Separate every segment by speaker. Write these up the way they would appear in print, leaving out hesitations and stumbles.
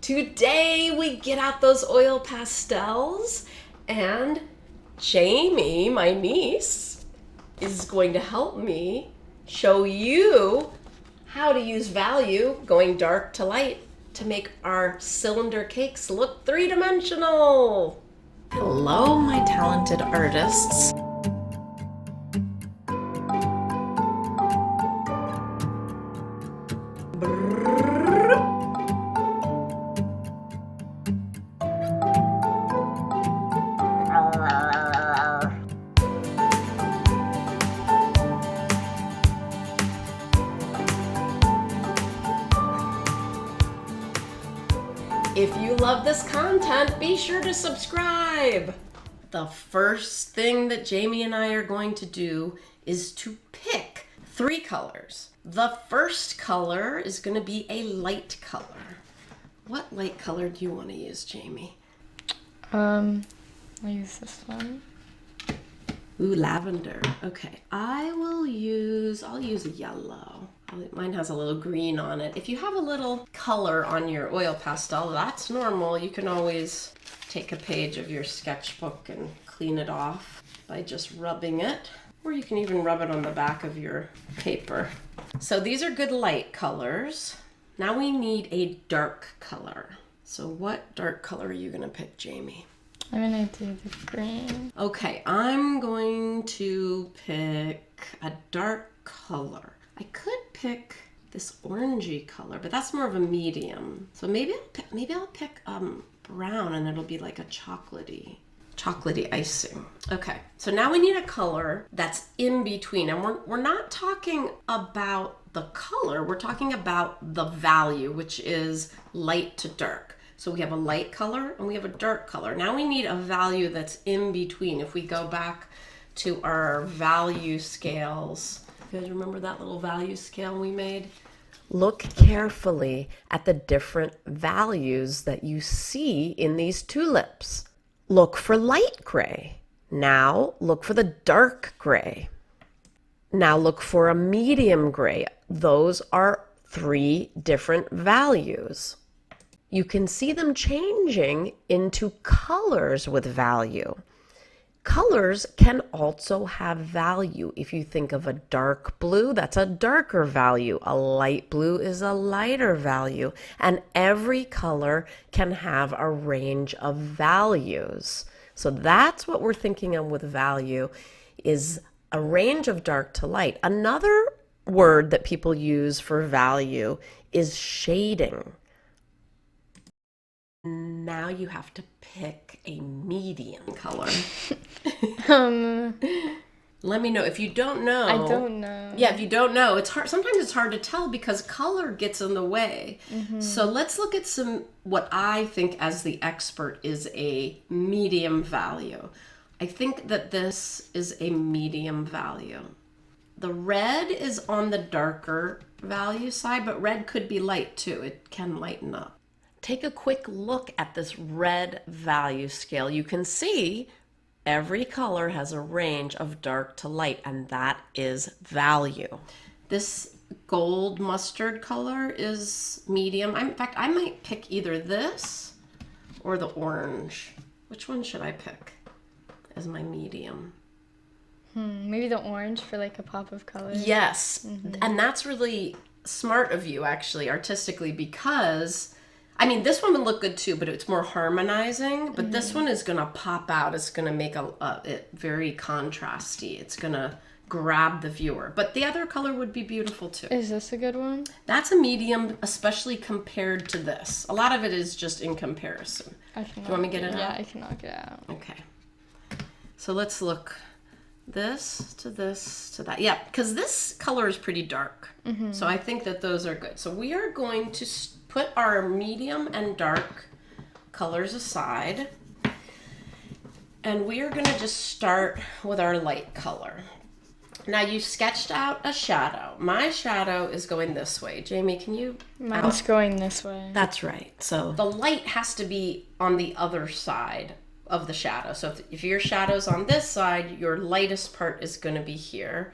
Speaker 1: Today we get out those oil pastels, and Jamie, my niece, is going to help me show you how to use value going dark to light to make our cylinder cakes look three-dimensional. Hello, my talented artists. If you love this content, be sure to subscribe. The first thing that Jamie and I are going to do is to pick 3 colors. The first color is going to be a light color. What light color do you want to use, Jamie?
Speaker 2: I'll use this one.
Speaker 1: Ooh, lavender. Okay, I'll use a yellow. Mine has a little green on it. If you have a little color on your oil pastel, that's normal. You can always take a page of your sketchbook and clean it off by just rubbing it. Or you can even rub it on the back of your paper. So these are good light colors. Now we need a dark color. So what dark color are you gonna pick, Jamie?
Speaker 2: I'm gonna do the green.
Speaker 1: Okay, I'm going to pick a dark color. I could pick this orangey color, but that's more of a medium. So maybe I'll pick brown, and it'll be like a chocolatey icing. Okay, so now we need a color that's in between, and we're not talking about the color, we're talking about the value, which is light to dark. So we have a light color and we have a dark color. Now we need a value that's in between. If we go back to our value scales, you guys remember that little value scale we made? Look carefully at the different values that you see in these tulips. Look for light gray. Now look for the dark gray. Now look for a medium gray. Those are 3 different values. You can see them changing into colors with value. Colors can also have value. If you think of a dark blue, that's a darker value. A light blue is a lighter value. And every color can have a range of values. So that's what we're thinking of with value, is a range of dark to light. Another word that people use for value is shading. Now you have to pick a medium color. Let me know if you don't know.
Speaker 2: I don't know.
Speaker 1: Yeah, if you don't know, it's hard. Sometimes it's hard to tell because color gets in the way. So let's look at what I think as the expert is a medium value. I think that this is a medium value. The red is on the darker value side, but red could be light too. It can lighten up. Take a quick look at this red value scale. You can see every color has a range of dark to light, and that is value. This gold mustard color is medium. In fact, I might pick either this or the orange. Which one should I pick as my medium?
Speaker 2: Maybe the orange for like a pop of color.
Speaker 1: Yes, and that's really smart of you, actually, artistically, because I mean, this one would look good too, but it's more harmonizing. But this one is going to pop out. It's going to make it very contrasty. It's going to grab the viewer. But the other color would be beautiful too.
Speaker 2: Is this a good one?
Speaker 1: That's a medium, especially compared to this. A lot of it is just in comparison. Do you want me to get it out?
Speaker 2: Yeah, I can knock it out.
Speaker 1: Okay. So let's look this to that. Yeah, because this color is pretty dark. So I think that those are good. So we are going to put our medium and dark colors aside, and we are going to just start with our light color. Now you sketched out a shadow. My shadow is going this way. Jamie, can you?
Speaker 2: Mine's going this way.
Speaker 1: That's right. So the light has to be on the other side of the shadow. So if your shadow's on this side, your lightest part is going to be here.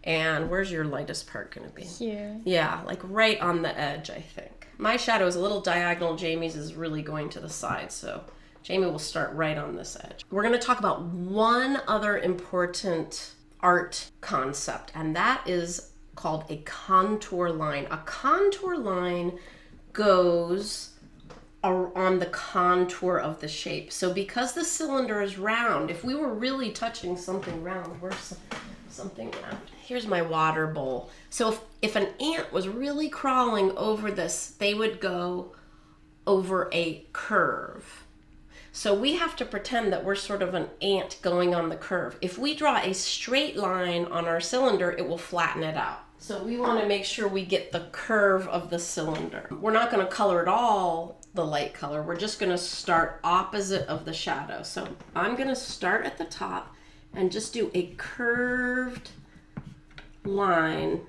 Speaker 1: And where's your lightest part going to be?
Speaker 2: Here.
Speaker 1: Yeah, like right on the edge, I think. My shadow is a little diagonal. Jamie's is really going to the side, so Jamie will start right on this edge. We're going to talk about one other important art concept, and that is called a contour line. A contour line goes on the contour of the shape. So because the cylinder is round, if we were really touching something round, where's something round? Here's my water bowl. So if an ant was really crawling over this, they would go over a curve. So we have to pretend that we're sort of an ant going on the curve. If we draw a straight line on our cylinder, it will flatten it out. So we want to make sure we get the curve of the cylinder. We're not going to color it all the light color. We're just going to start opposite of the shadow. So I'm going to start at the top and just do a curved line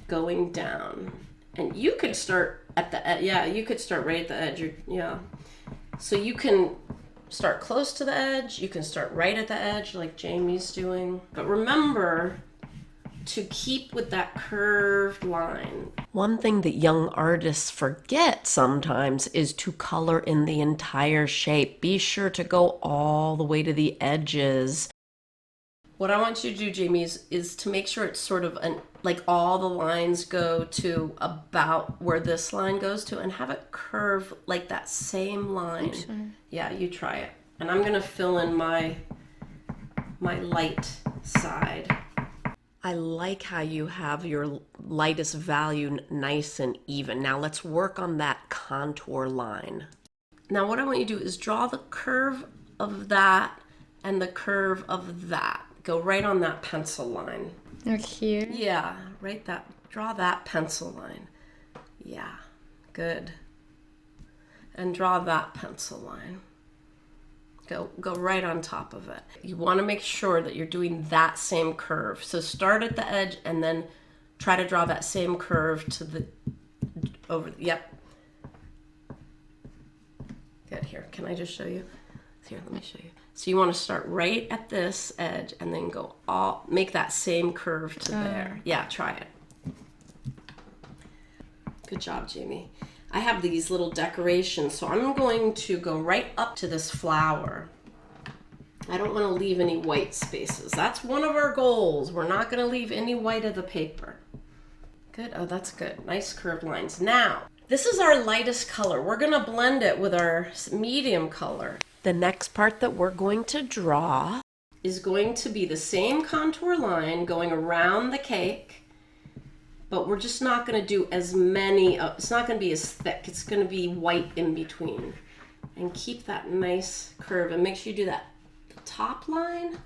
Speaker 1: going down. And you could start at the edge. You could start right at the edge. So you can start close to the edge. You can start right at the edge like Jamie's doing. But remember to keep with that curved line. One thing that young artists forget sometimes is to color in the entire shape. Be sure to go all the way to the edges. What I want you to do, Jamie, is to make sure it's sort of like all the lines go to about where this line goes to, and have it curve like that same line.
Speaker 2: Oops, sorry.
Speaker 1: Yeah, you try it. And I'm gonna fill in my light side. I like how you have your lightest value nice and even. Now let's work on that contour line. Now what I want you to do is draw the curve of that and the curve of that. Go right on that pencil line.
Speaker 2: Like here?
Speaker 1: Yeah, draw that pencil line. Yeah, good. And draw that pencil line. Go right on top of it. You want to make sure that you're doing that same curve. So start at the edge and then try to draw that same curve to the yep. Good. Here, can I just show you? Here, let me show you. So you want to start right at this edge and then make that same curve to there. Yeah, try it. Good job, Jamie. I have these little decorations, so I'm going to go right up to this flower. I don't want to leave any white spaces. That's one of our goals. We're not going to leave any white of the paper. Good. Oh, that's good. Nice curved lines. Now, this is our lightest color. We're going to blend it with our medium color. The next part that we're going to draw is going to be the same contour line going around the cake. But we're just not going to do as many, it's not going to be as thick. It's going to be white in between. And keep that nice curve. And make sure you do that top line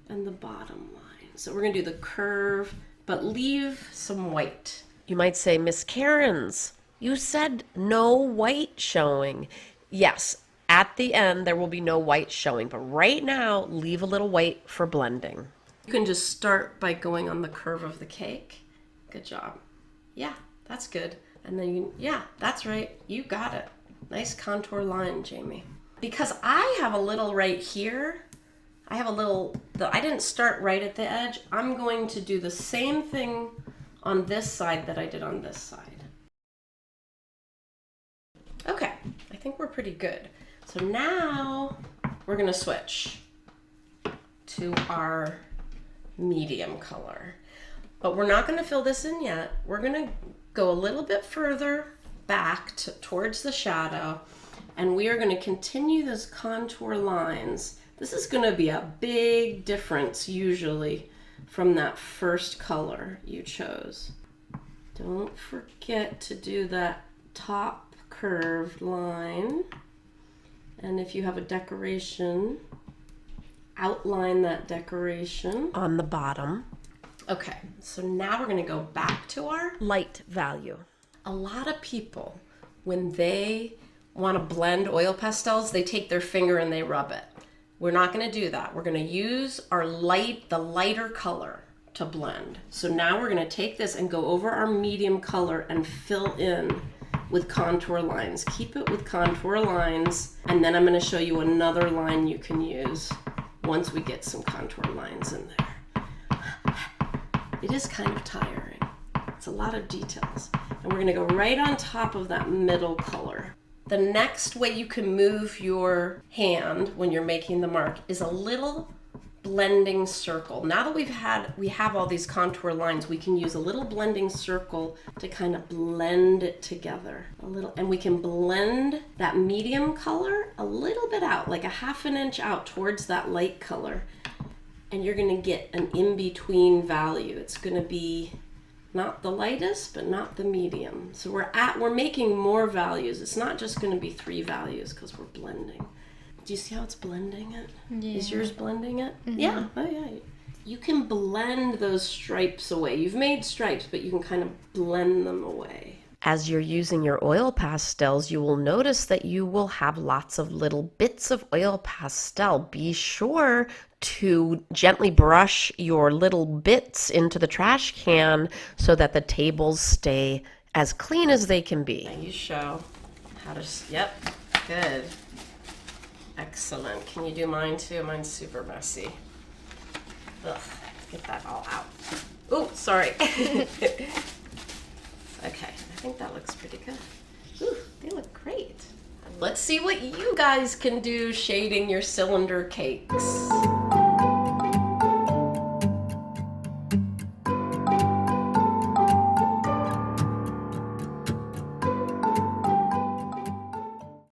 Speaker 1: and the bottom line. So we're going to do the curve, but leave some white. You might say, Miss Cairns, you said no white showing. Yes, at the end there will be no white showing. But right now, leave a little white for blending. You can just start by going on the curve of the cake. Good job. Yeah, that's good. And then yeah, that's right. You got it. Nice contour line, Jamie. Because I have a little right here. I didn't start right at the edge. I'm going to do the same thing on this side that I did on this side. Okay, I think we're pretty good. So now we're gonna switch to our medium color. But we're not going to fill this in yet. We're going to go a little bit further back towards the shadow, and we are going to continue those contour lines. This is going to be a big difference usually from that first color you chose. Don't forget to do that top curved line. And if you have a decoration, outline that decoration on the bottom. Okay, so now we're going to go back to our light value. A lot of people, when they want to blend oil pastels, they take their finger and they rub it. We're not going to do that. We're going to use the lighter color to blend. So now we're going to take this and go over our medium color and fill in with contour lines. Keep it with contour lines, and then I'm going to show you another line you can use once we get some contour lines in there. It is kind of tiring. It's a lot of details. And we're gonna go right on top of that middle color. The next way you can move your hand when you're making the mark is a little blending circle. Now that we have all these contour lines, we can use a little blending circle to kind of blend it together a little, and we can blend that medium color a little bit out, like a 1/2 inch out towards that light color. And you're gonna get an in-between value. It's gonna be not the lightest, but not the medium. So we're making more values. It's not just gonna be 3 values because we're blending. Do you see how it's blending it?
Speaker 2: Yeah.
Speaker 1: Is yours blending it? Yeah. Oh yeah. You can blend those stripes away. You've made stripes, but you can kind of blend them away. As you're using your oil pastels, you will notice that you will have lots of little bits of oil pastel. Be sure to gently brush your little bits into the trash can so that the tables stay as clean as they can be. Now you show how to, yep, good. Excellent. Can you do mine too? Mine's super messy. Ugh, get that all out. Oh, sorry. Okay, I think that looks pretty good. Ooh, they look great. Let's see what you guys can do shading your cylinder cakes.